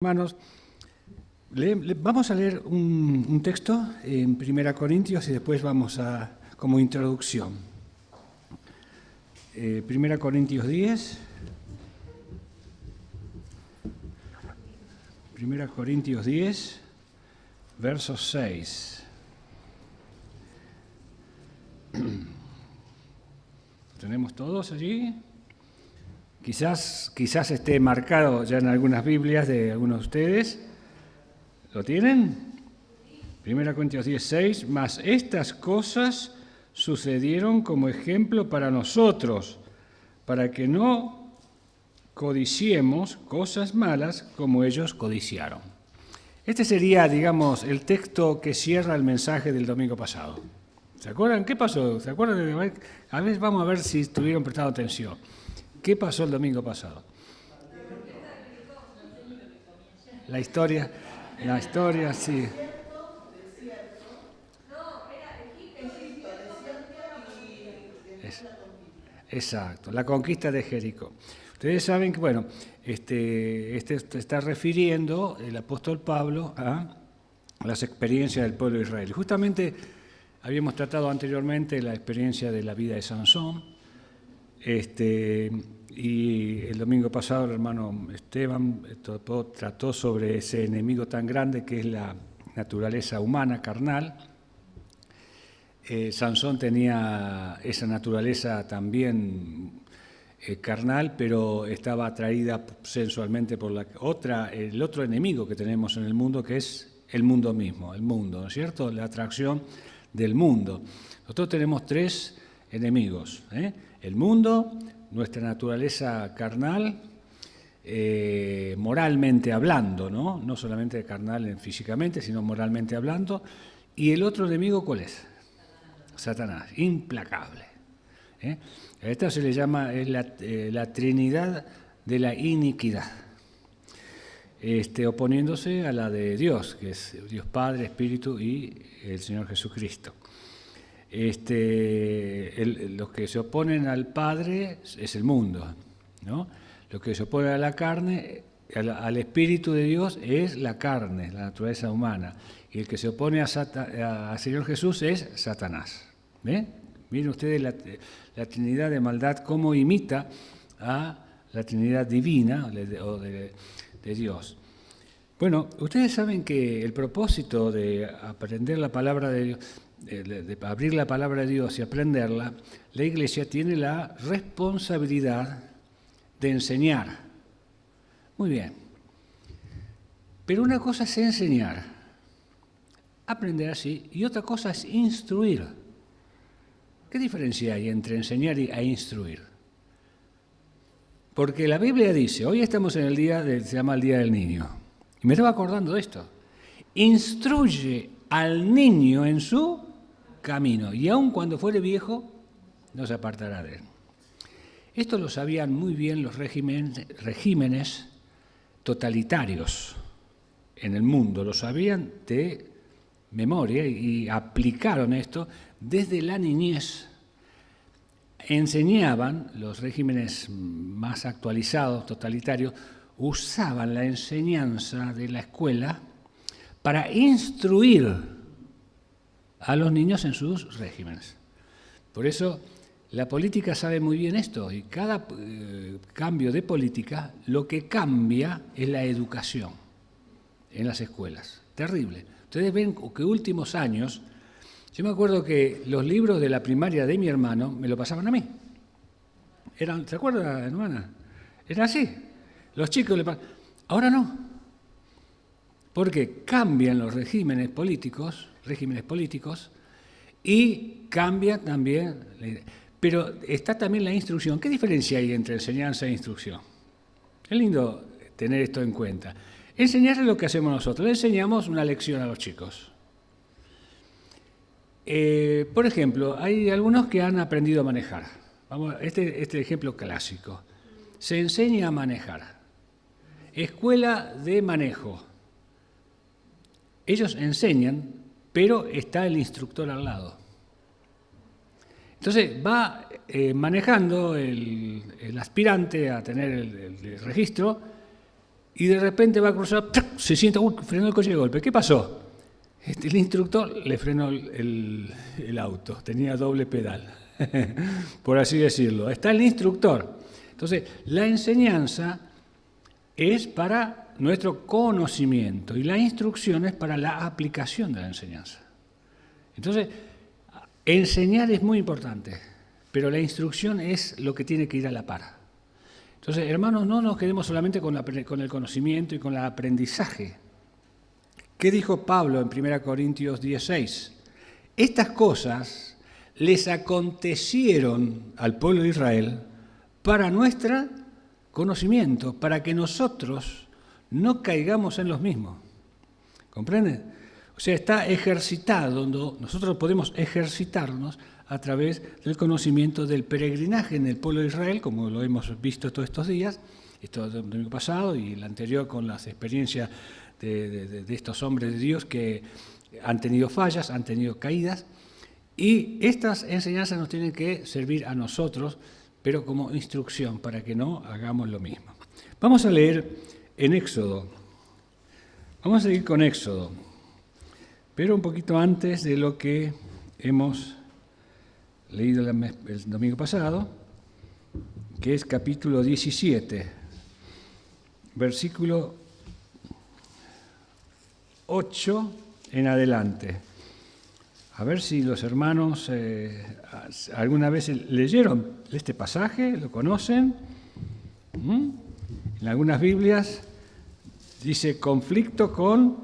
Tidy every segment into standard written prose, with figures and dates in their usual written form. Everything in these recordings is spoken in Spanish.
Hermanos, vamos a leer un texto en 1 Corintios y después vamos a, como introducción. 1 Corintios 10. 1 Corintios 10, verso 6. ¿Tenemos todos allí? Quizás esté marcado ya en algunas Biblias de algunos de ustedes. ¿Lo tienen? 1 Corintios 10:6. Mas estas cosas sucedieron como ejemplo para nosotros, para que no codiciemos cosas malas como ellos codiciaron. Este sería, digamos, el texto que cierra el mensaje del domingo pasado. ¿Se acuerdan? ¿Qué pasó? ¿Se acuerdan? A ver, vamos a ver si estuvieron prestando atención. ¿Qué pasó el domingo pasado? La historia, sí. Exacto, la conquista de Jericó. Ustedes saben que, bueno, este está refiriendo el apóstol Pablo a las experiencias del pueblo de Israel. Justamente habíamos tratado anteriormente la experiencia de la vida de Sansón. Y el domingo pasado el hermano Esteban trató sobre ese enemigo tan grande que es la naturaleza humana, carnal. Sansón tenía esa naturaleza también carnal, pero estaba atraída sensualmente por el otro enemigo que tenemos en el mundo, que es el mundo mismo, el mundo, ¿no es cierto? La atracción del mundo. Nosotros tenemos tres enemigos, el mundo, nuestra naturaleza carnal, moralmente hablando, ¿no? No solamente carnal físicamente, sino moralmente hablando. ¿Y el otro enemigo cuál es? Satanás, implacable. A esto se le llama la Trinidad de la iniquidad, oponiéndose a la de Dios, que es Dios Padre, Espíritu y el Señor Jesucristo. Los que se oponen al Padre es el mundo, ¿no? Los que se oponen a la carne, al Espíritu de Dios es la carne, la naturaleza humana. Y el que se opone al Señor Jesús es Satanás. Miren ustedes la Trinidad de maldad, cómo imita a la Trinidad divina o de Dios. Bueno, ustedes saben que el propósito de aprender la palabra de Dios, de abrir la palabra de Dios y aprenderla, la Iglesia tiene la responsabilidad de enseñar. Muy bien. Pero una cosa es enseñar, aprender así, y otra cosa es instruir. ¿Qué diferencia hay entre enseñar e instruir? Porque la Biblia dice, hoy estamos en el día, se llama el Día del Niño, y me estaba acordando de esto, instruye al niño en su camino, y aun cuando fuere viejo, no se apartará de él. Esto lo sabían muy bien los regímenes totalitarios en el mundo, lo sabían de memoria y aplicaron esto desde la niñez. Enseñaban, los regímenes más actualizados, totalitarios, usaban la enseñanza de la escuela para instruir a los niños en sus regímenes. Por eso la política sabe muy bien esto, y cada cambio de política lo que cambia es la educación en las escuelas. Terrible. Ustedes ven que últimos años, yo me acuerdo que los libros de la primaria de mi hermano me lo pasaban a mí. ¿Se acuerda, hermana? Era así. Los chicos le pasaban. Ahora no. Porque cambian los regímenes políticos, y cambia también. Pero está también la instrucción. ¿Qué diferencia hay entre enseñanza e instrucción? Es lindo tener esto en cuenta. Enseñar es lo que hacemos nosotros. Le enseñamos una lección a los chicos. Por ejemplo, hay algunos que han aprendido a manejar. Este ejemplo clásico. Se enseña a manejar. Escuela de manejo. Ellos enseñan, pero está el instructor al lado. Entonces va manejando el aspirante a tener el registro y de repente va a cruzar, se sienta, frenó el coche de golpe. ¿Qué pasó? El instructor le frenó el auto, tenía doble pedal, por así decirlo. Está el instructor. Entonces, la enseñanza es para nuestro conocimiento y la instrucción es para la aplicación de la enseñanza. Entonces, enseñar es muy importante, pero la instrucción es lo que tiene que ir a la par. Entonces, hermanos, no nos quedemos solamente con el conocimiento y con el aprendizaje. ¿Qué dijo Pablo en 1 Corintios 16? Estas cosas les acontecieron al pueblo de Israel para nuestro conocimiento, para que nosotros no caigamos en los mismos. ¿Comprenden? O sea, está ejercitado, nosotros podemos ejercitarnos a través del conocimiento del peregrinaje en el pueblo de Israel, como lo hemos visto todos estos días, esto el domingo pasado y el anterior con las experiencias de estos hombres de Dios que han tenido fallas, han tenido caídas, y estas enseñanzas nos tienen que servir a nosotros, pero como instrucción para que no hagamos lo mismo. Vamos a leer en Éxodo, vamos a seguir con Éxodo, pero un poquito antes de lo que hemos leído el domingo pasado, que es capítulo 17, versículo 8 en adelante. A ver si los hermanos alguna vez leyeron este pasaje, lo conocen. En algunas Biblias dice conflicto con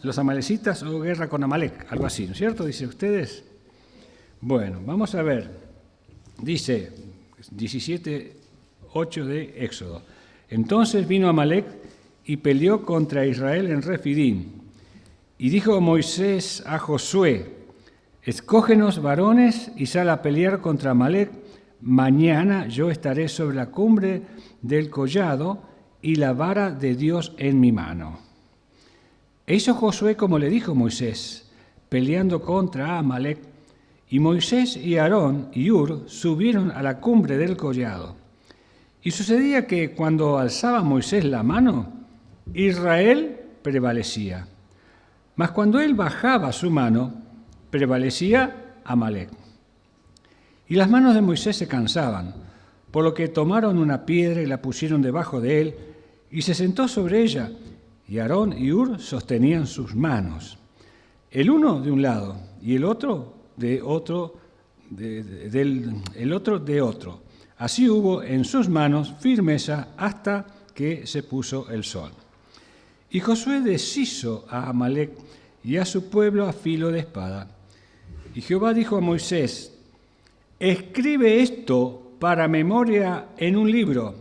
los amalecitas o guerra con Amalek, algo así, ¿no es cierto? Dicen ustedes. Bueno, vamos a ver. Dice 17:8 de Éxodo. Entonces vino Amalek y peleó contra Israel en Refidim. Y dijo Moisés a Josué: escógenos varones y sal a pelear contra Amalek. Mañana yo estaré sobre la cumbre del collado y la vara de Dios en mi mano. E hizo Josué como le dijo Moisés, peleando contra Amalek. Y Moisés y Aarón y Hur subieron a la cumbre del collado. Y sucedía que cuando alzaba Moisés la mano, Israel prevalecía. Mas cuando él bajaba su mano, prevalecía Amalek. Y las manos de Moisés se cansaban, por lo que tomaron una piedra y la pusieron debajo de él, y se sentó sobre ella, y Aarón y Hur sostenían sus manos, el uno de un lado y el otro de otro, el otro de otro. Así hubo en sus manos firmeza hasta que se puso el sol. Y Josué deshizo a Amalek y a su pueblo a filo de espada. Y Jehová dijo a Moisés: escribe esto para memoria en un libro,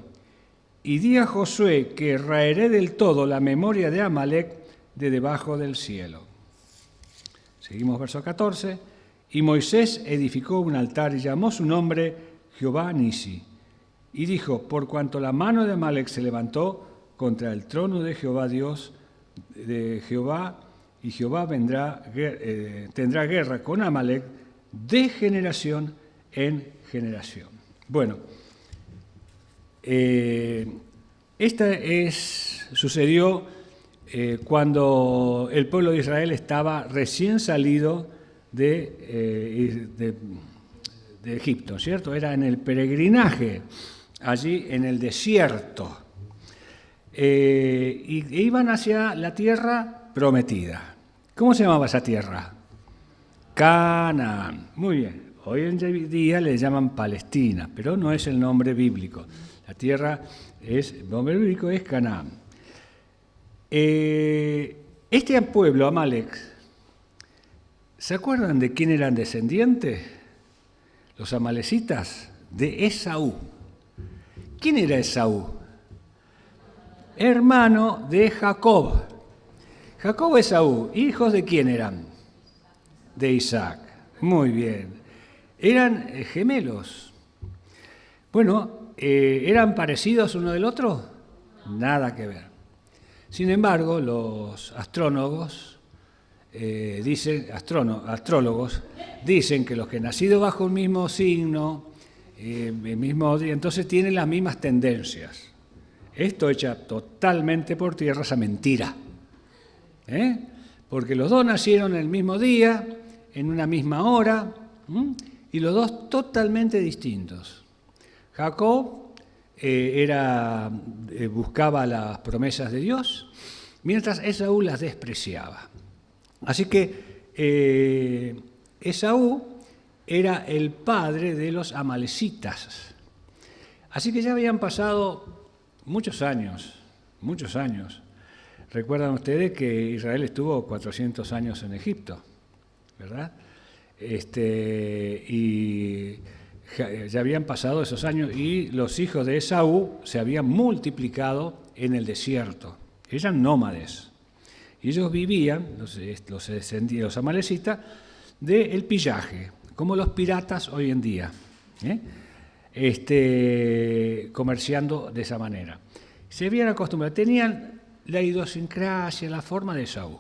y di a Josué que raeré del todo la memoria de Amalek de debajo del cielo. Seguimos verso 14. Y Moisés edificó un altar y llamó su nombre Jehová Nisi. Y dijo: por cuanto la mano de Amalek se levantó contra el trono de Jehová Dios de Jehová, y Jehová tendrá guerra con Amalek de generación en generación. Bueno, sucedió cuando el pueblo de Israel estaba recién salido de Egipto, ¿cierto? Era en el peregrinaje, allí en el desierto. Y iban hacia la tierra prometida. ¿Cómo se llamaba esa tierra? Canaán. Muy bien. Hoy en día le llaman Palestina, pero no es el nombre bíblico. El nombre bíblico es Canaán. Este pueblo, Amalek, ¿se acuerdan de quién eran descendientes? Los amalecitas, de Esaú. ¿Quién era Esaú? Hermano de Jacob. Jacob y Esaú, ¿hijos de quién eran? De Isaac. Muy bien. Eran gemelos. Bueno, ¿eran parecidos uno del otro? Nada que ver. Sin embargo, los astrólogos dicen que los que han nacido bajo un mismo signo, el mismo día, entonces tienen las mismas tendencias. esto echa totalmente por tierra esa mentira. Porque los dos nacieron el mismo día, en una misma hora, y los dos totalmente distintos. Jacob buscaba las promesas de Dios, mientras Esaú las despreciaba. Así que Esaú era el padre de los amalecitas. Así que ya habían pasado muchos años. Recuerdan ustedes que Israel estuvo 400 años en Egipto, ¿verdad? Y ya habían pasado esos años y los hijos de Esaú se habían multiplicado en el desierto. Eran nómades. Y ellos vivían, los amalecitas, del pillaje, como los piratas hoy en día, comerciando de esa manera. Se habían acostumbrado, tenían la idiosincrasia, la forma de Esaú.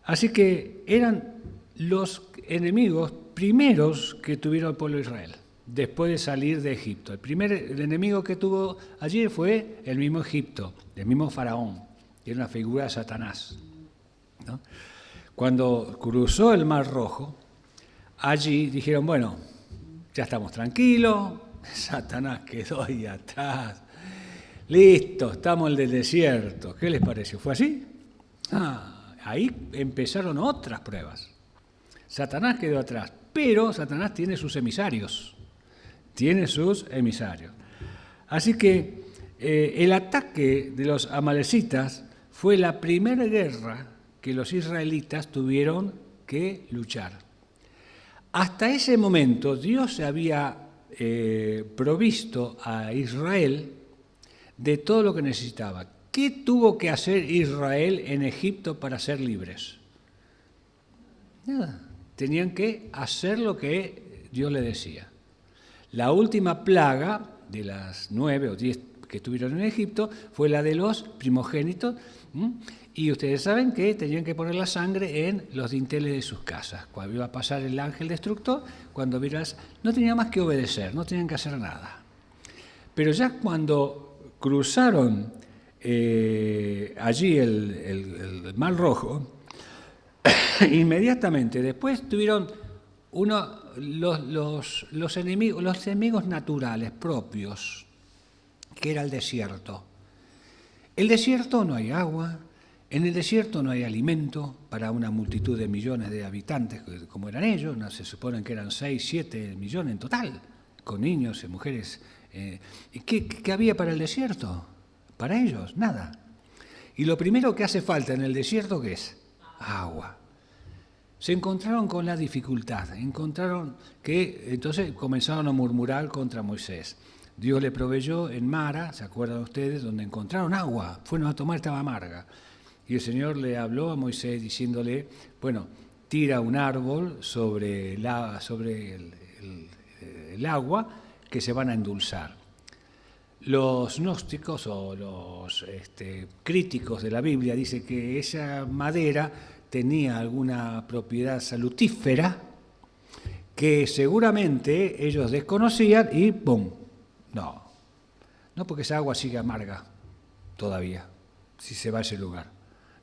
Así que eran los enemigos primeros que tuvieron el pueblo de Israel, después de salir de Egipto. El enemigo que tuvo allí fue el mismo Egipto, el mismo faraón, que era una figura de Satanás, ¿no? Cuando cruzó el Mar Rojo, allí dijeron, bueno, ya estamos tranquilos, Satanás quedó ahí atrás, listo, estamos en el desierto. ¿Qué les pareció? ¿Fue así? Ahí empezaron otras pruebas. Satanás quedó atrás, pero Satanás tiene sus emisarios. Así que el ataque de los amalecitas fue la primera guerra que los israelitas tuvieron que luchar. Hasta ese momento Dios se había provisto a Israel de todo lo que necesitaba. ¿Qué tuvo que hacer Israel en Egipto para ser libres? Nada. Tenían que hacer lo que Dios les decía. La última plaga de las 9 o 10 que estuvieron en Egipto fue la de los primogénitos, y ustedes saben que tenían que poner la sangre en los dinteles de sus casas. Cuando iba a pasar el ángel destructor, cuando vieras, no tenían más que obedecer, no tenían que hacer nada. Pero ya cuando cruzaron allí el Mar Rojo, inmediatamente después tuvieron los enemigos naturales propios, que era el desierto. El desierto no hay agua, en el desierto no hay alimento para una multitud de millones de habitantes como eran ellos, no se suponen que eran 6, 7 millones en total, con niños y mujeres. ¿Y qué había para el desierto? Para ellos, nada. Y lo primero que hace falta en el desierto, ¿qué es? Agua. Se encontraron con la dificultad, entonces comenzaron a murmurar contra Moisés. Dios le proveyó en Mara, ¿se acuerdan ustedes? Donde encontraron agua, fueron a tomar, estaba amarga. Y el Señor le habló a Moisés diciéndole, bueno, tira un árbol sobre el agua que se van a endulzar. Los gnósticos o los críticos de la Biblia dicen que esa madera tenía alguna propiedad salutífera que seguramente ellos desconocían y ¡pum! No, porque esa agua sigue amarga todavía, si se va a ese lugar.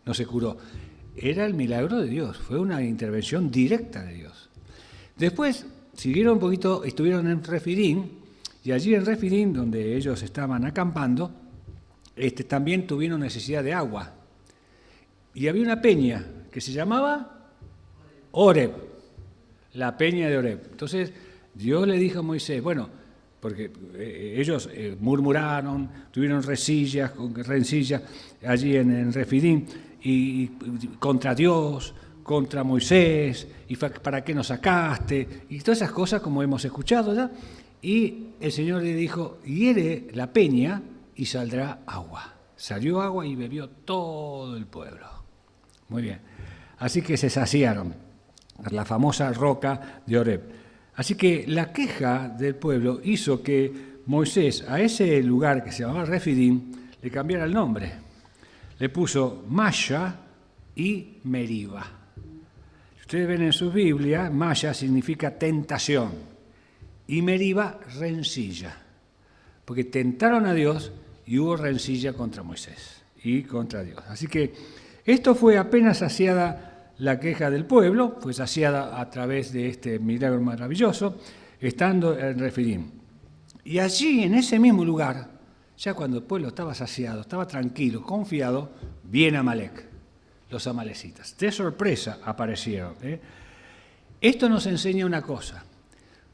No se curó. Era el milagro de Dios, fue una intervención directa de Dios. Después siguieron un poquito, estuvieron en Refidim, y allí en Refidim, donde ellos estaban acampando, también tuvieron necesidad de agua. Y había una peña que se llamaba Oreb, la peña de Oreb. Entonces Dios le dijo a Moisés, bueno, porque ellos murmuraron, tuvieron rencillas allí en Refidim, y contra Dios, contra Moisés, y ¿para qué nos sacaste? Y todas esas cosas como hemos escuchado ya. Y el Señor le dijo, hiere la peña y saldrá agua. Salió agua y bebió todo el pueblo. Muy bien. Así que se saciaron, la famosa roca de Oreb. Así que la queja del pueblo hizo que Moisés a ese lugar que se llamaba Refidim le cambiara el nombre. Le puso Masha y Meriba. Si ustedes ven en su Biblia, Masha significa tentación y Meriba rencilla. porque tentaron a Dios y hubo rencilla contra Moisés y contra Dios. Así que esto fue apenas saciada la queja del pueblo, fue saciada a través de este milagro maravilloso, estando en Refidim. Y allí, en ese mismo lugar, ya cuando el pueblo estaba saciado, estaba tranquilo, confiado, viene Amalek, los amalecitas. De sorpresa aparecieron. Esto nos enseña una cosa.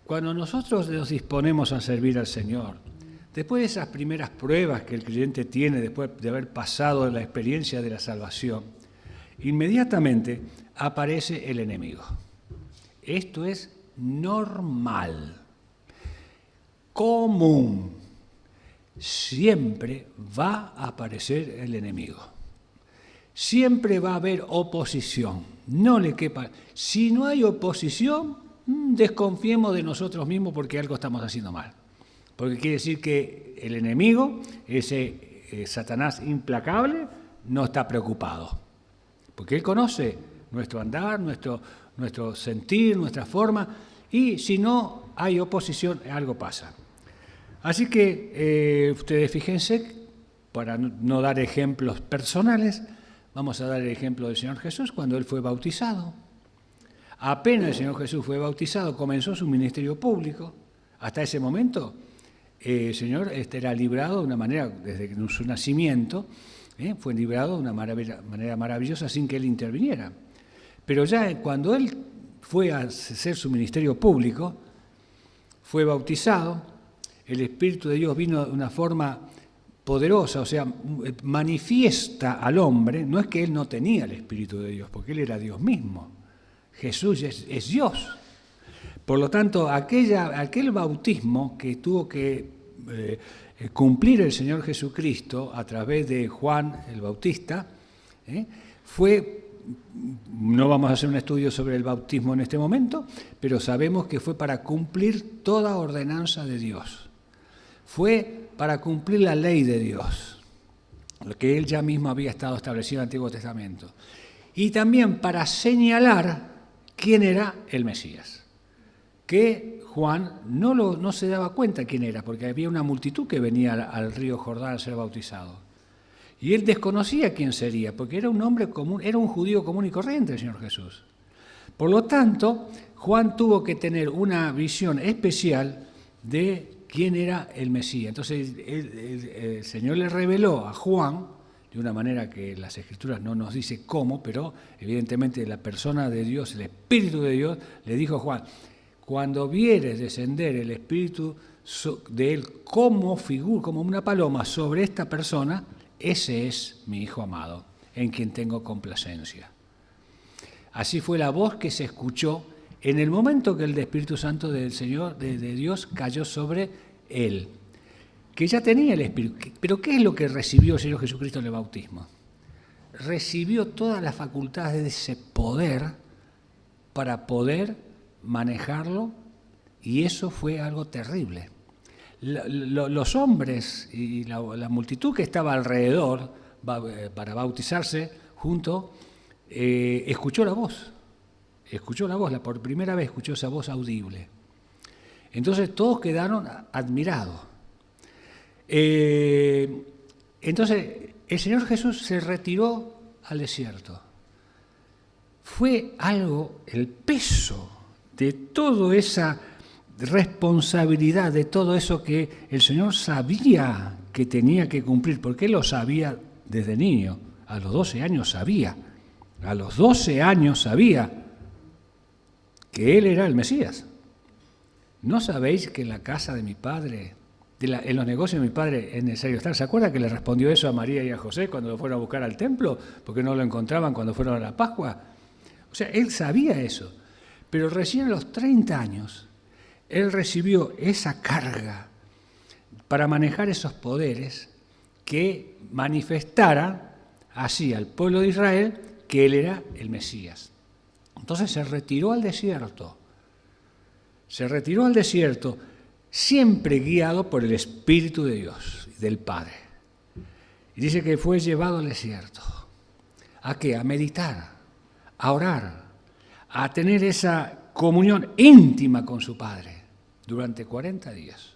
Cuando nosotros nos disponemos a servir al Señor, después de esas primeras pruebas que el creyente tiene después de haber pasado la experiencia de la salvación, inmediatamente aparece el enemigo. Esto es normal, común. Siempre va a aparecer el enemigo. Siempre va a haber oposición. No le quepa. Si no hay oposición, desconfiemos de nosotros mismos porque algo estamos haciendo mal. Porque quiere decir que el enemigo, ese Satanás implacable, no está preocupado. Porque él conoce nuestro andar, nuestro sentir, nuestra forma, y si no hay oposición, algo pasa. Así que ustedes fíjense, para no dar ejemplos personales, vamos a dar el ejemplo del Señor Jesús cuando Él fue bautizado. Apenas el Señor Jesús fue bautizado, comenzó su ministerio público. Hasta ese momento, el Señor era librado de una manera, desde su nacimiento, fue librado de una manera maravillosa sin que Él interviniera. Pero ya cuando Él fue a hacer su ministerio público, fue bautizado, el Espíritu de Dios vino de una forma poderosa, o sea, manifiesta al hombre. No es que Él no tenía el Espíritu de Dios, porque Él era Dios mismo. Jesús es Dios. Por lo tanto, aquel bautismo que tuvo que cumplir el Señor Jesucristo a través de Juan el Bautista, no vamos a hacer un estudio sobre el bautismo en este momento, pero sabemos que fue para cumplir toda ordenanza de Dios. Fue para cumplir la ley de Dios, lo que Él ya mismo había estado establecido en el Antiguo Testamento. Y también para señalar quién era el Mesías, que Juan no se daba cuenta quién era, porque había una multitud que venía al río Jordán a ser bautizado. Y él desconocía quién sería, porque era un hombre común, era un judío común y corriente el Señor Jesús. Por lo tanto, Juan tuvo que tener una visión especial de quién era el Mesías. Entonces el Señor le reveló a Juan, de una manera que las Escrituras no nos dice cómo, pero evidentemente la persona de Dios, el Espíritu de Dios, le dijo a Juan: cuando vieres descender el Espíritu de Él como figura, como una paloma sobre esta persona, ese es mi Hijo amado, en quien tengo complacencia. Así fue la voz que se escuchó en el momento que el Espíritu Santo del Señor, de Dios, cayó sobre él, que ya tenía el Espíritu. Pero ¿qué es lo que recibió el Señor Jesucristo en el bautismo? Recibió todas las facultades de ese poder para poder manejarlo, y eso fue algo terrible. Los hombres y la multitud que estaba alrededor para bautizarse junto, escuchó la voz, por primera vez escuchó esa voz audible. Entonces todos quedaron admirados. Entonces el Señor Jesús se retiró al desierto. Fue algo, el peso de toda esa responsabilidad, de todo eso que el Señor sabía que tenía que cumplir, porque Él lo sabía desde niño. A los 12 años sabía. A los 12 años sabía que Él era el Mesías. ¿No sabéis que en la casa de mi Padre, en los negocios de mi Padre es necesario estar? ¿Se acuerda que le respondió eso a María y a José cuando lo fueron a buscar al templo? Porque no lo encontraban cuando fueron a la Pascua. O sea, Él sabía eso. Pero recién a los 30 años, Él recibió esa carga para manejar esos poderes que manifestara así al pueblo de Israel que Él era el Mesías. Entonces se retiró al desierto. Siempre guiado por el Espíritu de Dios, del Padre. Y dice que fue llevado al desierto. ¿A qué? A meditar, a orar, a tener esa comunión íntima con su Padre durante 40 días.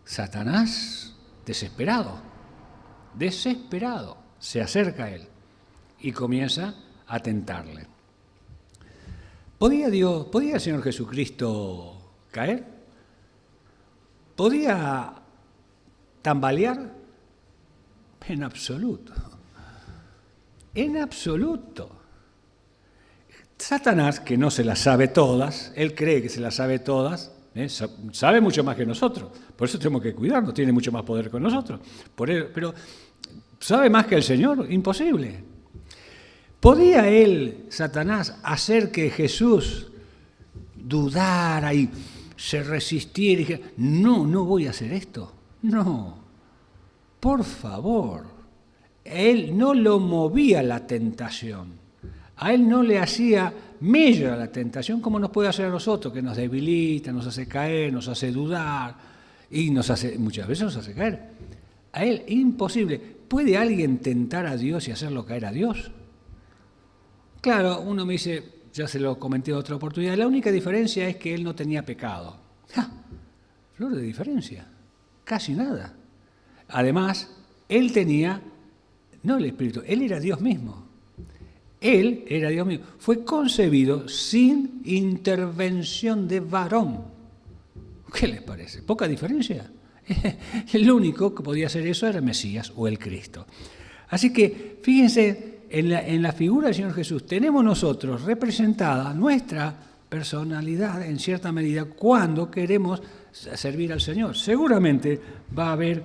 Satanás, desesperado, se acerca a él y comienza a tentarle. ¿Podía el Señor Jesucristo caer? ¿Podía tambalear? En absoluto. En absoluto. Satanás, que no se las sabe todas, él cree que se las sabe todas, sabe mucho más que nosotros. Por eso tenemos que cuidarnos, tiene mucho más poder que nosotros. Pero ¿sabe más que el Señor? Imposible. ¿Podía él, Satanás, hacer que Jesús dudara y se resistiera y dijera, no voy a hacer esto? No, por favor. Él no lo movía la tentación. A él no le hacía mella la tentación como nos puede hacer a nosotros, que nos debilita, nos hace caer, nos hace dudar y muchas veces nos hace caer. A él imposible. ¿Puede alguien tentar a Dios y hacerlo caer a Dios? Claro, uno me dice, ya se lo comenté en otra oportunidad, la única diferencia es que él no tenía pecado. Flor de diferencia, casi nada. Además, él tenía, no el Espíritu, él era Dios mismo. Él era Dios mismo. Fue concebido sin intervención de varón. ¿Qué les parece? ¿Poca diferencia? El único que podía hacer eso era el Mesías o el Cristo. Así que, fíjense, en la figura del Señor Jesús tenemos nosotros representada nuestra personalidad en cierta medida cuando queremos servir al Señor. Seguramente va a haber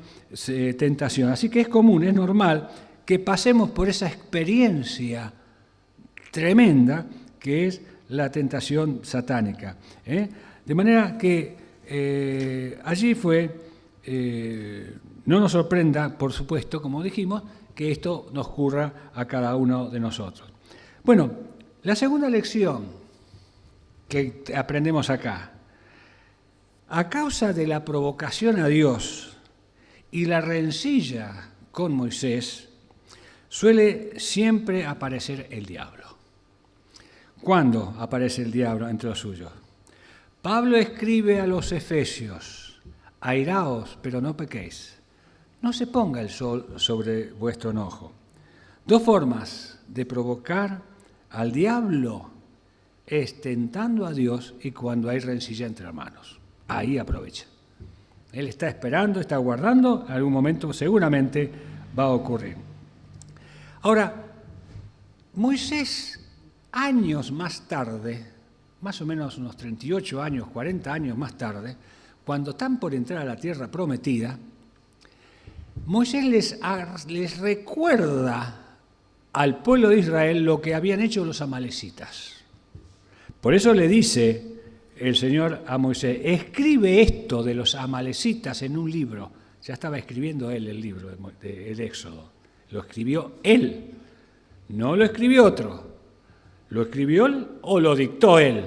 tentación. Así que es común, es normal que pasemos por esa experiencia tremenda que es la tentación satánica. De manera que allí no nos sorprenda, por supuesto, como dijimos, que esto nos ocurra a cada uno de nosotros. Bueno, la segunda lección que aprendemos acá. A causa de la provocación a Dios y la rencilla con Moisés, suele siempre aparecer el diablo. ¿Cuándo aparece el diablo entre los suyos? Pablo escribe a los Efesios, airaos, pero no pequéis. No se ponga el sol sobre vuestro enojo. Dos formas de provocar al diablo es tentando a Dios y cuando hay rencilla entre hermanos. Ahí aprovecha. Él está esperando, está aguardando, en algún momento seguramente va a ocurrir. Ahora, Moisés, años más tarde, más o menos unos 38 años, 40 años más tarde, cuando están por entrar a la tierra prometida, Moisés les recuerda al pueblo de Israel lo que habían hecho los amalecitas. Por eso le dice el Señor a Moisés, escribe esto de los amalecitas en un libro. Ya estaba escribiendo él el libro del Éxodo. Lo escribió él, no lo escribió otro. ¿Lo escribió él o lo dictó él?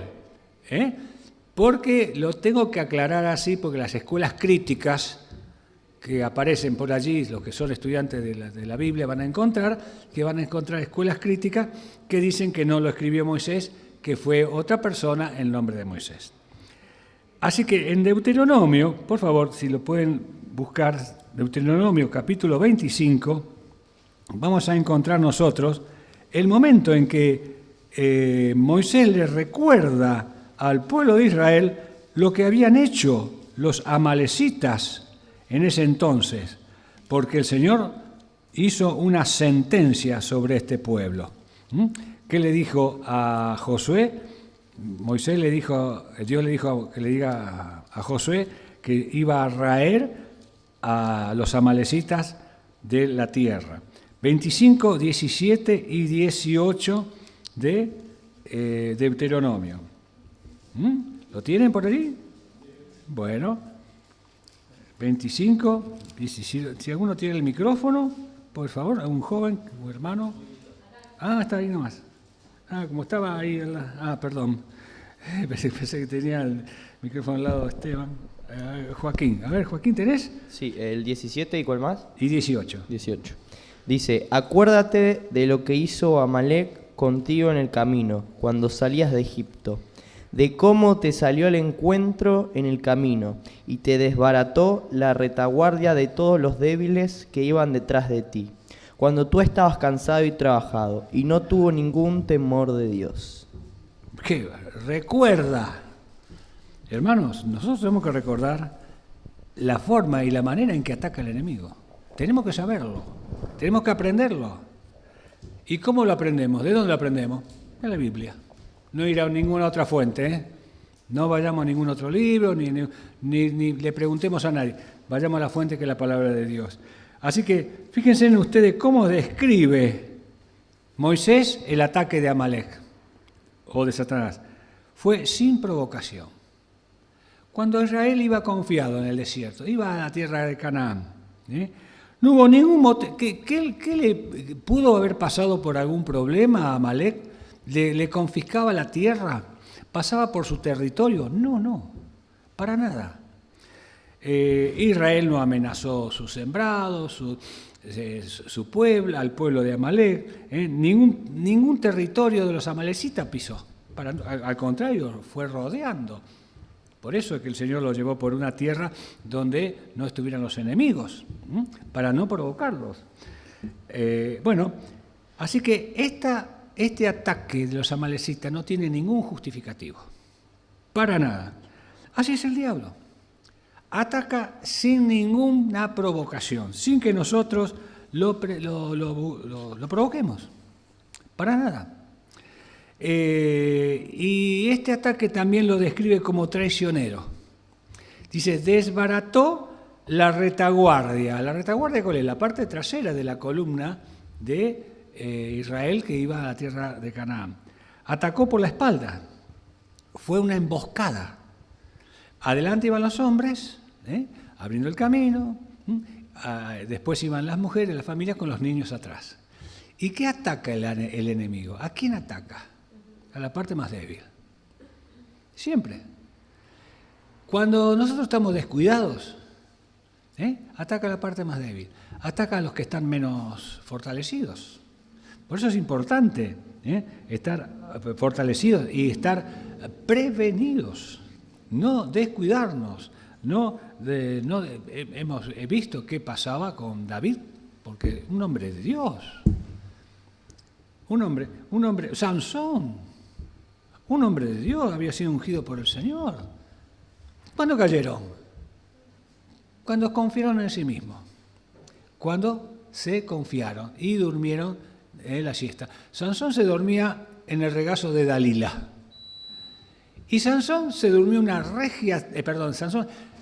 Porque lo tengo que aclarar así, porque las escuelas críticas que aparecen por allí, los que son estudiantes de la Biblia van a encontrar escuelas críticas que dicen que no lo escribió Moisés, que fue otra persona en nombre de Moisés. Así que en Deuteronomio, por favor, si lo pueden buscar, Deuteronomio capítulo 25, vamos a encontrar nosotros el momento en que Moisés le recuerda al pueblo de Israel lo que habían hecho los amalecitas en ese entonces, porque el Señor hizo una sentencia sobre este pueblo. ¿Qué le dijo a Josué? Dios le dijo que le diga a Josué que iba a raer a los amalecitas de la tierra. 25, 17 y 18 de Deuteronomio. ¿Lo tienen por allí? Bueno, 25, 17. Si alguno tiene el micrófono, por favor, algún joven, un hermano. Está ahí nomás. Como estaba ahí. Perdón. Pensé que tenía el micrófono al lado de Esteban. Joaquín. A ver, Joaquín, ¿tenés? Sí, el 17 y ¿cuál más? Y 18. 18. Dice, acuérdate de lo que hizo Amalec contigo en el camino, cuando salías de Egipto. de cómo te salió al encuentro en el camino y te desbarató la retaguardia de todos los débiles que iban detrás de ti, cuando tú estabas cansado y trabajado, y no tuvo ningún temor de Dios. ¿Qué? Recuerda. Hermanos, nosotros tenemos que recordar la forma y la manera en que ataca el enemigo. Tenemos que saberlo, tenemos que aprenderlo. ¿Y cómo lo aprendemos? ¿De dónde lo aprendemos? En la Biblia. No ir a ninguna otra fuente, ¿eh? No vayamos a ningún otro libro, ni le preguntemos a nadie. Vayamos a la fuente que es la palabra de Dios. Así que fíjense en ustedes cómo describe Moisés el ataque de Amalek o de Satanás. Fue sin provocación. Cuando Israel iba confiado en el desierto, iba a la tierra de Canaán, no hubo ningún motivo. ¿Qué le pudo haber pasado por algún problema a Amalek? ¿Le confiscaba la tierra? ¿Pasaba por su territorio? No, para nada. Israel no amenazó sus sembrados, su pueblo, al pueblo de Amalek. Ningún territorio de los amalecitas pisó. Al contrario, fue rodeando. Por eso es que el Señor los llevó por una tierra donde no estuvieran los enemigos, para no provocarlos. Así que este ataque de los amalecitas no tiene ningún justificativo, para nada. Así es el diablo. Ataca sin ninguna provocación, sin que nosotros lo provoquemos, para nada. Y este ataque también lo describe como traicionero. Dice, desbarató la retaguardia. ¿La retaguardia cuál es? La parte trasera de la columna de Israel que iba a la tierra de Canaán. Atacó por la espalda. Fue una emboscada. Adelante iban los hombres, abriendo el camino. Después iban las mujeres, las familias con los niños atrás. ¿Y qué ataca el enemigo? ¿A quién ataca? A la parte más débil. Siempre. Cuando nosotros estamos descuidados, ataca a la parte más débil. Ataca a los que están menos fortalecidos. Por eso es importante estar fortalecidos y estar prevenidos. No descuidarnos. Hemos visto qué pasaba con David, porque un hombre de Dios. Un hombre, Sansón, un hombre de Dios, había sido ungido por el Señor. ¿Cuándo cayeron? Cuando confiaron en sí mismos. Cuando se confiaron y durmieron en la siesta. Sansón se dormía en el regazo de Dalila. Y Sansón se durmió una regia,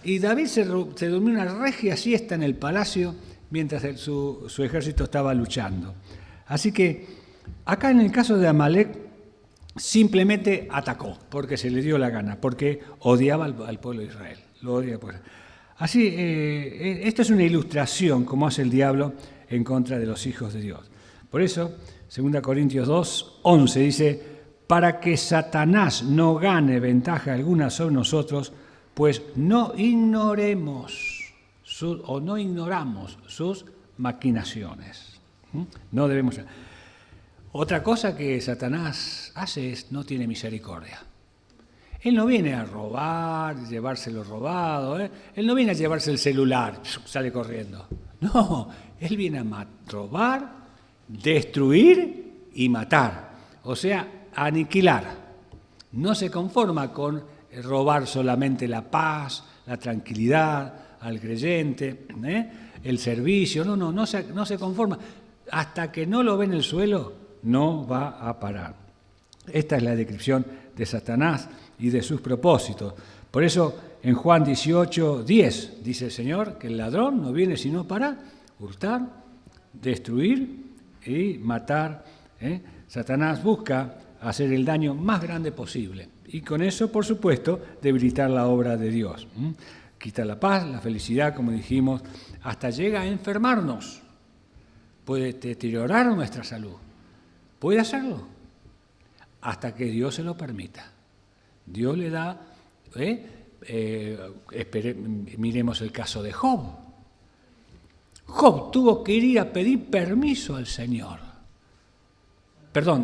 y David se durmió una regia siesta en el palacio mientras su ejército estaba luchando. Así que acá en el caso de Amalek simplemente atacó porque se le dio la gana, porque odiaba al pueblo de Israel. Lo odia por... Así, esta es una ilustración como hace el diablo en contra de los hijos de Dios. Por eso, 2 Corintios 2, 11 dice, para que Satanás no gane ventaja alguna sobre nosotros, pues no ignoramos sus maquinaciones. No debemos... Otra cosa que Satanás hace es no tiene misericordia. Él no viene a robar, llevarse lo robado. Él no viene a llevarse el celular, sale corriendo. No, él viene a robar, destruir y matar. O sea, aniquilar. No se conforma con robar solamente la paz, la tranquilidad al creyente, el servicio. No se conforma. Hasta que no lo ve en el suelo, no va a parar. Esta es la descripción de Satanás y de sus propósitos. Por eso en Juan 18, 10 dice el Señor que el ladrón no viene sino para hurtar, destruir y matar. Satanás busca hacer el daño más grande posible y con eso, por supuesto, debilitar la obra de Dios. Quita la paz, la felicidad, como dijimos, hasta llega a enfermarnos. Puede deteriorar nuestra salud. Puede hacerlo hasta que Dios se lo permita. Dios le da, miremos el caso de Job. Job tuvo que ir a pedir permiso al Señor.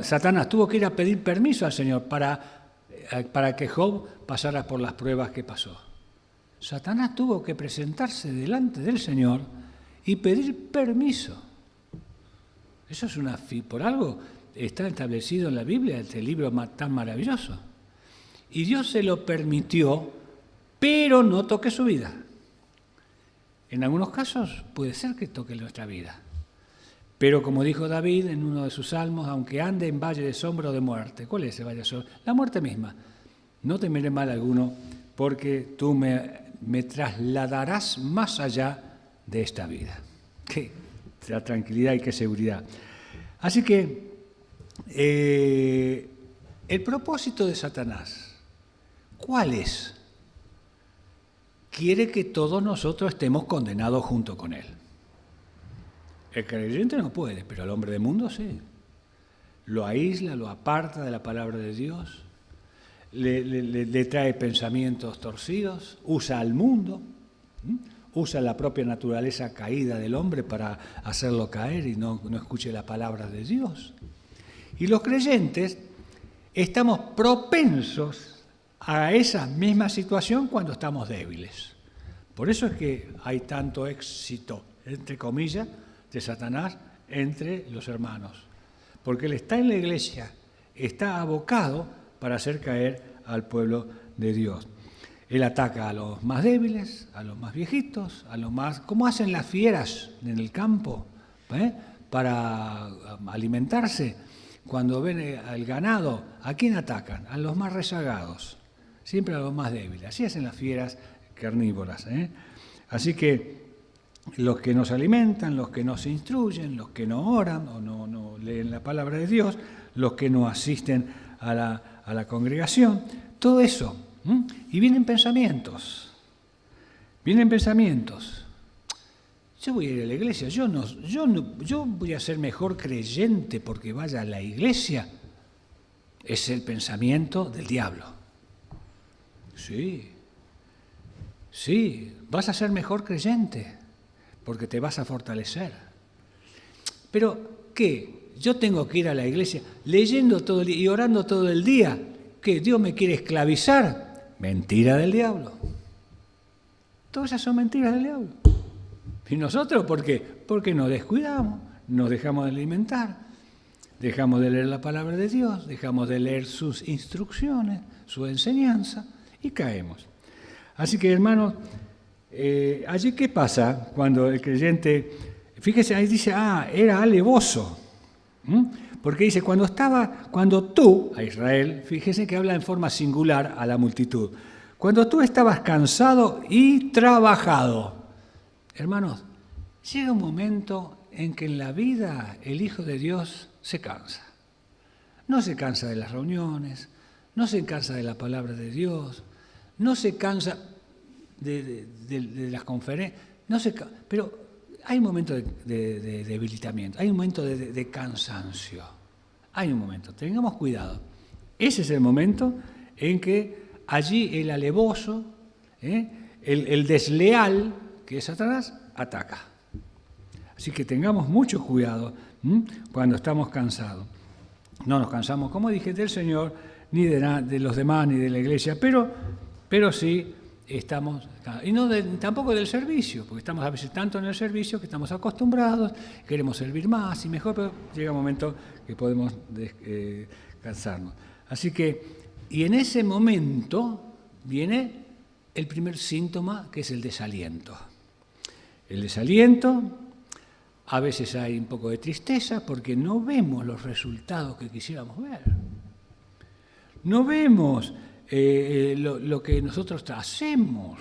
Satanás tuvo que ir a pedir permiso al Señor para para que Job pasara por las pruebas que pasó. Satanás tuvo que presentarse delante del Señor y pedir permiso. Eso es por algo está establecido en la Biblia, este libro tan maravilloso. Y Dios se lo permitió, pero no toque su vida. En algunos casos puede ser que toque nuestra vida. Pero como dijo David en uno de sus salmos, aunque ande en valle de sombra o de muerte. ¿Cuál es ese valle de sombra? La muerte misma. No temeré mal alguno, porque tú me trasladarás más allá de esta vida. Qué tranquilidad y qué seguridad. Así que el propósito de Satanás, ¿cuál es? Quiere que todos nosotros estemos condenados junto con él. El creyente no puede, pero el hombre del mundo sí. Lo aísla, lo aparta de la palabra de Dios, le trae pensamientos torcidos, usa al mundo, usa la propia naturaleza caída del hombre para hacerlo caer y no escuche la palabra de Dios. Y los creyentes estamos propensos a esa misma situación cuando estamos débiles. Por eso es que hay tanto éxito, entre comillas, de Satanás entre los hermanos. Porque él está en la iglesia, está abocado para hacer caer al pueblo de Dios. Él ataca a los más débiles, a los más viejitos, a los más... ¿Cómo hacen las fieras en el campo para alimentarse? Cuando ven al ganado, ¿a quién atacan? A los más rezagados, siempre a los más débiles. Así hacen las fieras carnívoras. Así que los que nos alimentan, los que nos instruyen, los que no oran o no leen la palabra de Dios, los que no asisten a la congregación, todo eso. Y vienen pensamientos. Yo voy a ir a la iglesia, yo voy a ser mejor creyente porque vaya a la iglesia. Es el pensamiento del diablo. Sí, vas a ser mejor creyente porque te vas a fortalecer. Pero, ¿qué? Yo tengo que ir a la iglesia leyendo todo el día y orando todo el día. ¿Qué? ¿Dios me quiere esclavizar? Mentira del diablo. Todas esas son mentiras del diablo. ¿Y nosotros por qué? Porque nos descuidamos, nos dejamos de alimentar, dejamos de leer la palabra de Dios, dejamos de leer sus instrucciones, su enseñanza y caemos. Así que, hermanos, allí ¿qué pasa cuando el creyente, fíjese, ahí dice, era alevoso, porque dice, cuando tú, a Israel, fíjese que habla en forma singular a la multitud, cuando tú estabas cansado y trabajado. Hermanos, llega un momento en que en la vida el Hijo de Dios se cansa. No se cansa de las reuniones, no se cansa de la palabra de Dios, no se cansa de las conferencias, pero hay un momento de debilitamiento, hay un momento de cansancio, hay un momento, tengamos cuidado. Ese es el momento en que allí el alevoso, el desleal, que es Satanás, ataca. Así que tengamos mucho cuidado cuando estamos cansados. No nos cansamos, como dije, del Señor, ni de los demás, ni de la iglesia, pero sí estamos, y no tampoco del servicio, porque estamos a veces tanto en el servicio que estamos acostumbrados, queremos servir más y mejor, pero llega un momento que podemos cansarnos. Así que, y en ese momento viene el primer síntoma, que es el desaliento. El desaliento, a veces hay un poco de tristeza porque no vemos los resultados que quisiéramos ver. No vemos lo que nosotros hacemos.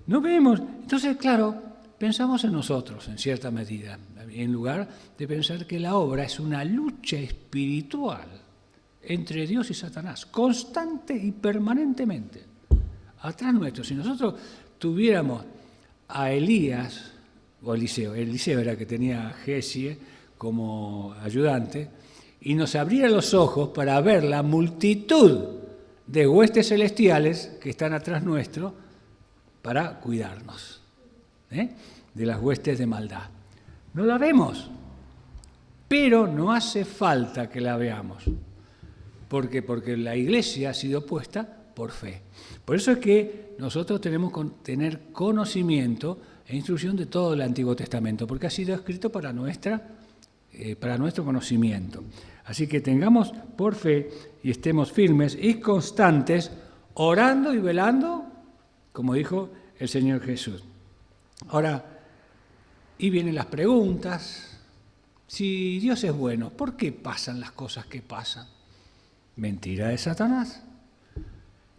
No vemos. Entonces, claro, pensamos en nosotros en cierta medida, en lugar de pensar que la obra es una lucha espiritual entre Dios y Satanás, constante y permanentemente, atrás nuestro. Si nosotros tuviéramos a Elías, o Eliseo era que tenía a Gesie como ayudante, y nos abriera los ojos para ver la multitud de huestes celestiales que están atrás nuestro para cuidarnos de las huestes de maldad. No la vemos, pero no hace falta que la veamos. ¿Por qué? Porque la iglesia ha sido puesta por fe. Por eso es que nosotros tenemos que tener conocimiento e instrucción de todo el Antiguo Testamento, porque ha sido escrito para nuestro conocimiento. Así que tengamos por fe y estemos firmes y constantes, orando y velando, como dijo el Señor Jesús. Ahora, y vienen las preguntas. Si Dios es bueno, ¿por qué pasan las cosas que pasan? Mentira de Satanás.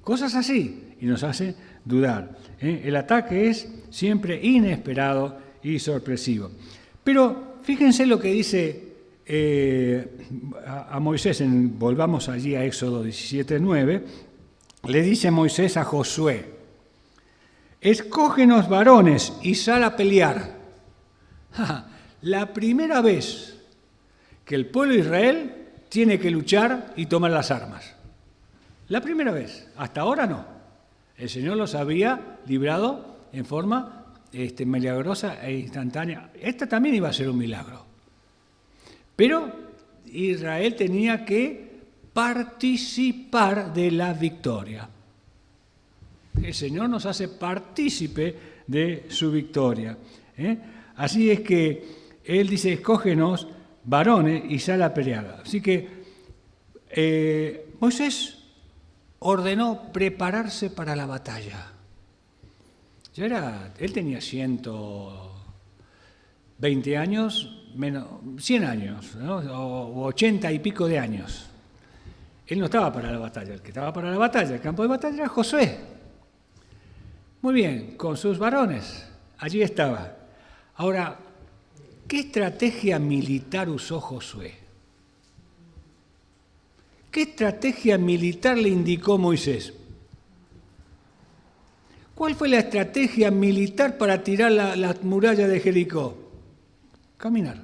Cosas así, y nos hace dudar. El ataque es siempre inesperado y sorpresivo. Pero fíjense lo que dice a Moisés, volvamos allí a Éxodo 17:9, le dice Moisés a Josué: escógenos varones y sal a pelear. La primera vez que el pueblo de Israel tiene que luchar y tomar las armas. La primera vez, hasta ahora no. El Señor los había librado en forma milagrosa e instantánea. Esta también iba a ser un milagro. Pero Israel tenía que participar de la victoria. El Señor nos hace partícipe de su victoria. Así es que Él dice, escógenos varones y sal a pelear. Así que Moisés ordenó prepararse para la batalla. Él tenía 120 años, menos 100 años, ¿no? o 80 y pico de años. Él no estaba para la batalla, el que estaba para la batalla, el campo de batalla era Josué. Muy bien, con sus varones, allí estaba. Ahora, ¿qué estrategia militar usó Josué? ¿Qué estrategia militar le indicó Moisés? ¿Cuál fue la estrategia militar para tirar la muralla de Jericó? Caminar.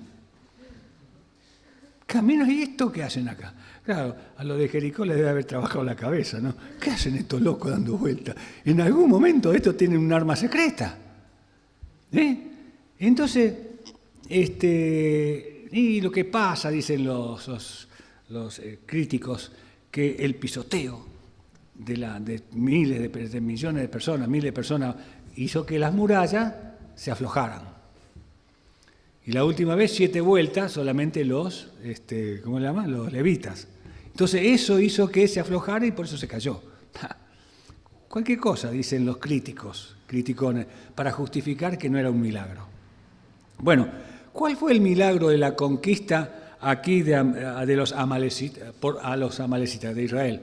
Caminar, ¿y esto qué hacen acá? Claro, a los de Jericó les debe haber trabajado la cabeza, ¿no? ¿Qué hacen estos locos dando vueltas? En algún momento estos tienen un arma secreta. Entonces, y lo que pasa, dicen los críticos, que el pisoteo de miles de millones de personas, miles de personas, hizo que las murallas se aflojaran. Y la última vez, 7 vueltas, solamente los levitas. Entonces eso hizo que se aflojara y por eso se cayó. Cualquier cosa, dicen los criticones, para justificar que no era un milagro. Bueno, ¿cuál fue el milagro de la conquista aquí de los amalecitas, a los amalecitas de Israel?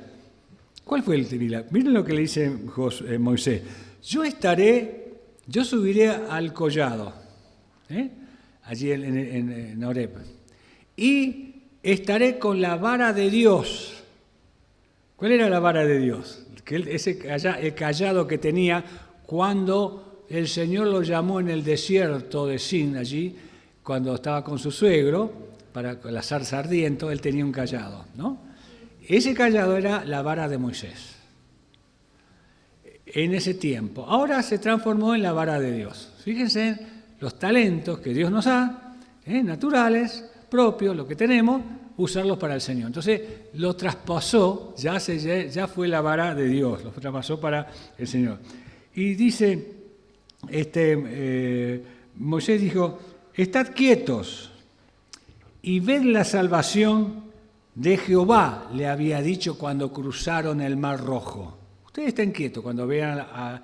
¿Cuál fue el milagro? Miren lo que le dice Moisés. Yo subiré al collado, allí en Horeb, y estaré con la vara de Dios. ¿Cuál era la vara de Dios? El cayado que tenía cuando el Señor lo llamó en el desierto de Sin, allí, cuando estaba con su suegro, para la zarza ardiente, él tenía un cayado, ¿no? Ese cayado era la vara de Moisés. En ese tiempo. Ahora se transformó en la vara de Dios. Fíjense los talentos que Dios nos da, naturales, propios, lo que tenemos, usarlos para el Señor. Entonces lo traspasó, ya fue la vara de Dios, lo traspasó para el Señor. Y dice, Moisés dijo, estad quietos y ved la salvación de Jehová, le había dicho cuando cruzaron el Mar Rojo. Ustedes estén quietos cuando vean a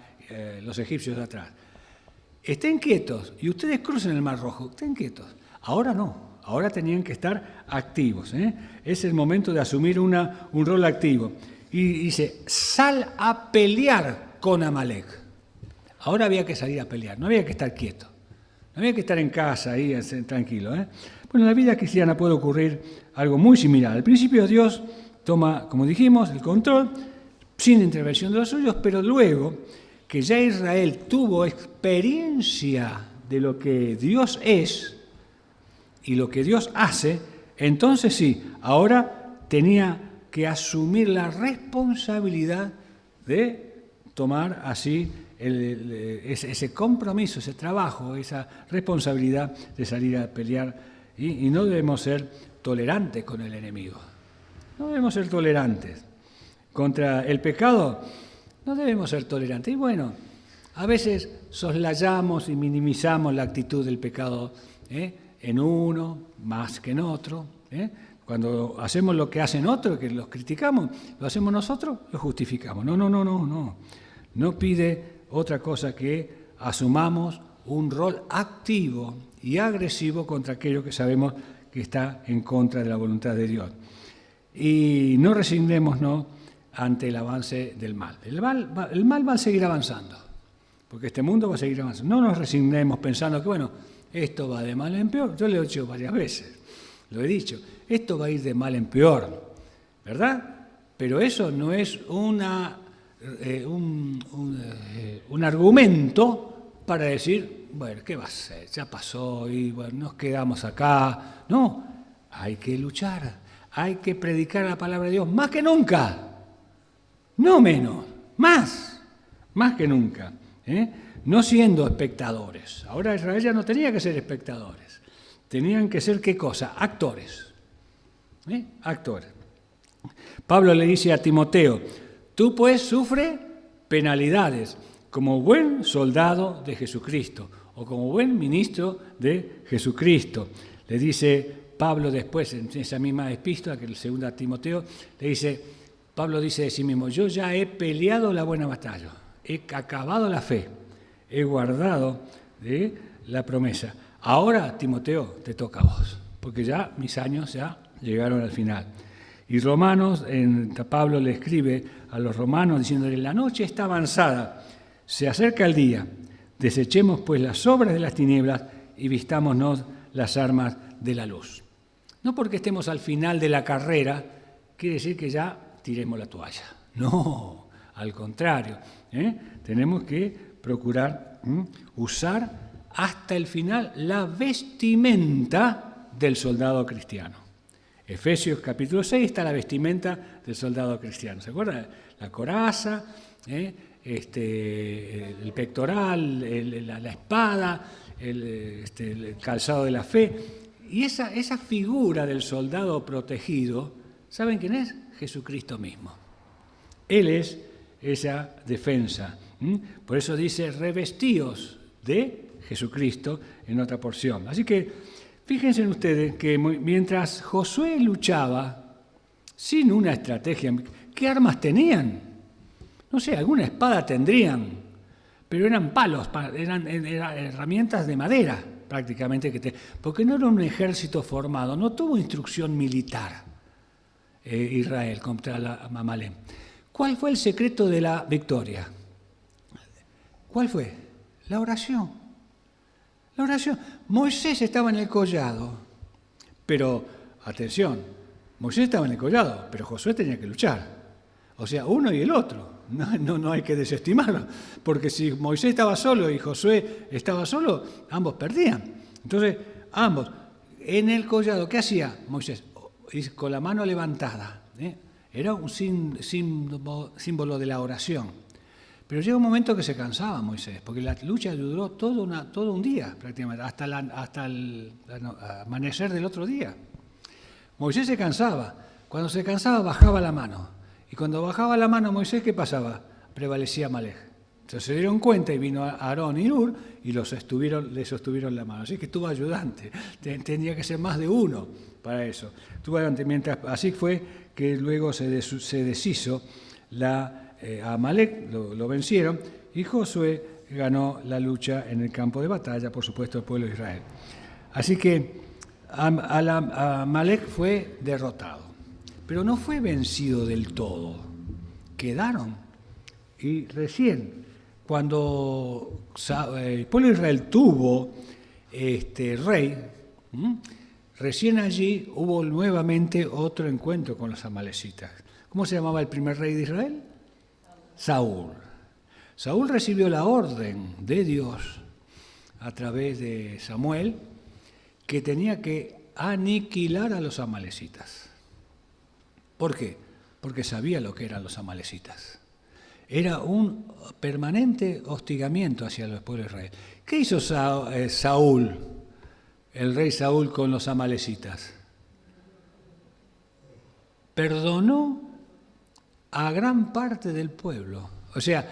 los egipcios de atrás. Estén quietos y ustedes crucen el Mar Rojo, estén quietos. Ahora no. Ahora tenían que estar activos. Es el momento de asumir un rol activo. Y dice, sal a pelear con Amalek. Ahora había que salir a pelear, no había que estar quieto. No había que estar en casa ahí tranquilo. Bueno, en la vida cristiana puede ocurrir algo muy similar. Al principio Dios toma, como dijimos, el control, sin intervención de los suyos, pero luego que ya Israel tuvo experiencia de lo que Dios es, y lo que Dios hace, entonces sí, ahora tenía que asumir la responsabilidad de tomar así ese compromiso, ese trabajo, esa responsabilidad de salir a pelear. Y no debemos ser tolerantes con el enemigo. No debemos ser tolerantes. Contra el pecado no debemos ser tolerantes. Y bueno, a veces soslayamos y minimizamos la actitud del pecado en uno más que en otro. Cuando hacemos lo que hacen otros, que los criticamos, lo hacemos nosotros, lo justificamos. No. No pide otra cosa que asumamos un rol activo y agresivo contra aquello que sabemos que está en contra de la voluntad de Dios. Y no resignémonos ante el avance del mal. El mal va a seguir avanzando, porque este mundo va a seguir avanzando. No nos resignemos pensando que, bueno, esto va de mal en peor. Yo lo he dicho varias veces, lo he dicho. Esto va a ir de mal en peor, ¿verdad? Pero eso no es un argumento para decir, bueno, ¿qué va a ser? Ya pasó y bueno, nos quedamos acá. No, hay que luchar, hay que predicar la palabra de Dios más que nunca. No menos, más que nunca. No siendo espectadores. Ahora Israel ya no tenía que ser espectadores. Tenían que ser, ¿qué cosa? Actores. Actores. Pablo le dice a Timoteo, tú pues sufre penalidades como buen soldado de Jesucristo o como buen ministro de Jesucristo. Le dice Pablo después en esa misma epístola, que es el 2 Timoteo, Pablo dice de sí mismo, yo ya he peleado la buena batalla, he acabado la fe, he guardado la promesa. Ahora, Timoteo, te toca a vos, porque ya mis años ya llegaron al final. Y Romanos, Pablo le escribe a los romanos diciéndole, la noche está avanzada, se acerca el día, desechemos pues las obras de las tinieblas y vistámonos las armas de la luz. No porque estemos al final de la carrera, quiere decir que ya tiremos la toalla. No, al contrario, tenemos que procurar usar hasta el final la vestimenta del soldado cristiano. Efesios capítulo 6 está la vestimenta del soldado cristiano. ¿Se acuerdan? La coraza, el pectoral, la espada, el calzado de la fe. Y esa figura del soldado protegido, ¿saben quién es? Jesucristo mismo. Él es esa defensa. Por eso dice, revestíos de Jesucristo en otra porción. Así que fíjense ustedes que mientras Josué luchaba sin una estrategia, ¿qué armas tenían? No sé, alguna espada tendrían, pero eran palos, eran herramientas de madera prácticamente, porque no era un ejército formado, no tuvo instrucción militar Israel contra Amalek. ¿Cuál fue el secreto de la victoria? ¿Cuál fue? La oración. La oración. Moisés estaba en el collado, pero, atención, Moisés estaba en el collado, pero Josué tenía que luchar. O sea, uno y el otro. No hay que desestimarlo, porque si Moisés estaba solo y Josué estaba solo, ambos perdían. Entonces, ambos, en el collado, ¿qué hacía Moisés? Con la mano levantada. Era un símbolo de la oración. Pero llega un momento que se cansaba Moisés, porque la lucha duró todo un día prácticamente, hasta el amanecer del otro día. Moisés se cansaba. Cuando se cansaba bajaba la mano. Y cuando bajaba la mano Moisés, ¿qué pasaba? Prevalecía Amalek. Entonces se dieron cuenta y vino Aarón y Hur y le sostuvieron la mano. Así que estuvo ayudante. Tenía que ser más de uno para eso. Estuvo ayudante. Así fue que luego se deshizo a Amalek, lo vencieron, y Josué ganó la lucha en el campo de batalla, por supuesto, el pueblo de Israel. Así que Amalek fue derrotado, pero no fue vencido del todo. Quedaron. Y recién, cuando el pueblo de Israel tuvo rey, recién allí hubo nuevamente otro encuentro con los amalecitas. ¿Cómo se llamaba el primer rey de Israel? Saúl. Saúl recibió la orden de Dios a través de Samuel que tenía que aniquilar a los amalecitas. ¿Por qué? Porque sabía lo que eran los amalecitas. Era un permanente hostigamiento hacia los pueblos de Israel. ¿Qué hizo Saúl, el rey Saúl, con los amalecitas? perdonó a gran parte del pueblo. O sea,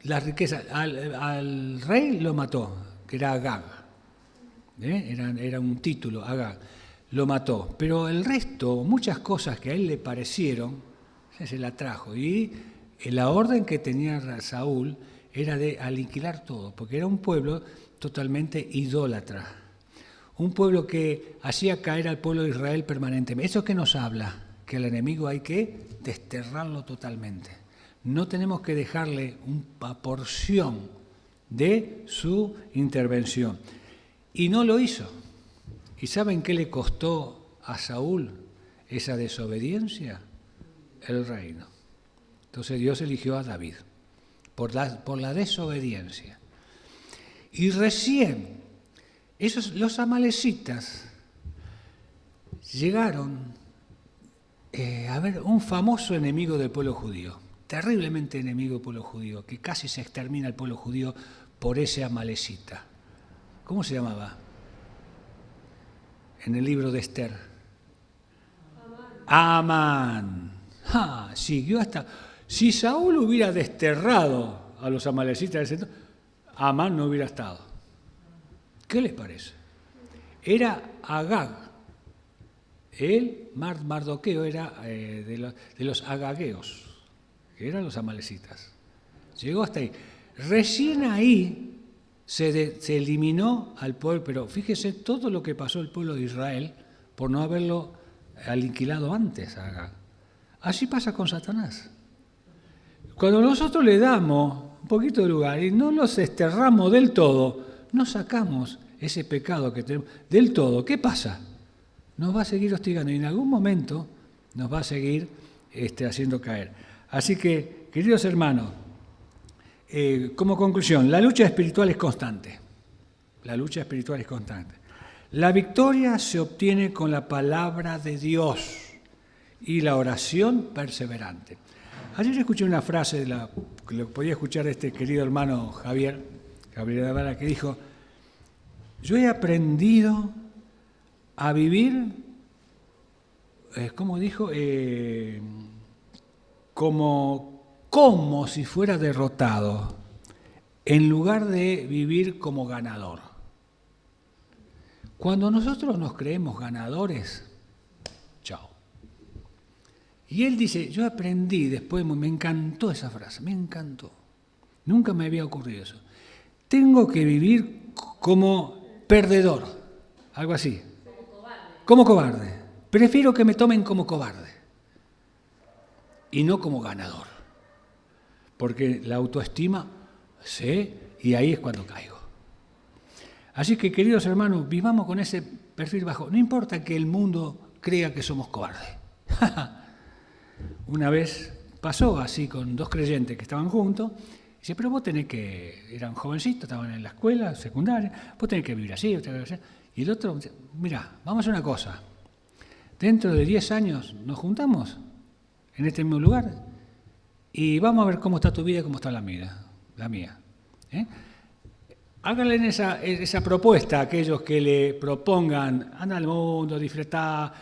la riqueza, al rey lo mató, que era Agag. Era un título, Agag. Lo mató. Pero el resto, muchas cosas que a él le parecieron, se la trajo. Y la orden que tenía Saúl era de aniquilar todo, porque era un pueblo totalmente idólatra. Un pueblo que hacía caer al pueblo de Israel permanentemente. ¿Eso qué nos habla? Que al enemigo hay que desterrarlo totalmente. No tenemos que dejarle una porción de su intervención. Y no lo hizo. ¿Y saben qué le costó a Saúl esa desobediencia? El reino. Entonces Dios eligió a David por la desobediencia. Y recién los amalecitas llegaron a ver un famoso enemigo del pueblo judío, terriblemente enemigo del pueblo judío, que casi se extermina el pueblo judío por ese amalecita. ¿Cómo se llamaba? En el libro de Esther. Amán. Siguió hasta... Si Saúl hubiera desterrado a los amalecitas del centro, Amán no hubiera estado. ¿Qué les parece? Era Agag. Mardoqueo era de los agagueos, que eran los amalecitas. Llegó hasta ahí. Recién ahí se eliminó al pueblo, pero fíjese todo lo que pasó el pueblo de Israel por no haberlo aniquilado antes a Agag. Así pasa con Satanás. Cuando nosotros le damos un poquito de lugar y no los desterramos del todo, no sacamos ese pecado que tenemos del todo, ¿qué pasa? Nos va a seguir hostigando y en algún momento nos va a seguir haciendo caer. Así que, queridos hermanos, como conclusión, la lucha espiritual es constante. La lucha espiritual es constante. La victoria se obtiene con la palabra de Dios y la oración perseverante. Ayer escuché una frase, que lo podía escuchar este querido hermano Javier Navarra, que dijo: yo he aprendido a vivir, ¿cómo dijo? Como si fuera derrotado, en lugar de vivir como ganador. Cuando nosotros nos creemos ganadores, chao. Y él dice, yo aprendí, después me encantó esa frase, me encantó. Nunca me había ocurrido eso. Tengo que vivir como perdedor, algo así. Como cobarde. Prefiero que me tomen como cobarde y no como ganador. Porque la autoestima, y ahí es cuando caigo. Así que, queridos hermanos, vivamos con ese perfil bajo. No importa que el mundo crea que somos cobardes. Una vez pasó así con dos creyentes que estaban juntos. Dice, pero vos tenés que... Eran jovencitos, estaban en la escuela secundaria. Vos tenés que vivir así, vos tenés que vivir así. Y el otro dice, mirá, vamos a hacer una cosa. Dentro de 10 años nos juntamos en este mismo lugar y vamos a ver cómo está tu vida y cómo está la mía. Háganle esa propuesta a aquellos que le propongan, anda al mundo, disfrutá,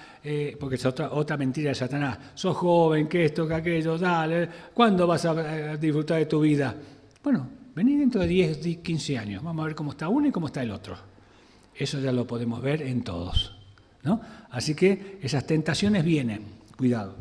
porque es otra mentira de Satanás. Sos joven, que esto, que aquello, dale, ¿cuándo vas a disfrutar de tu vida? Bueno, vení dentro de 10, 15 años, vamos a ver cómo está uno y cómo está el otro. Eso ya lo podemos ver en todos, ¿no? Así que esas tentaciones vienen, cuidado.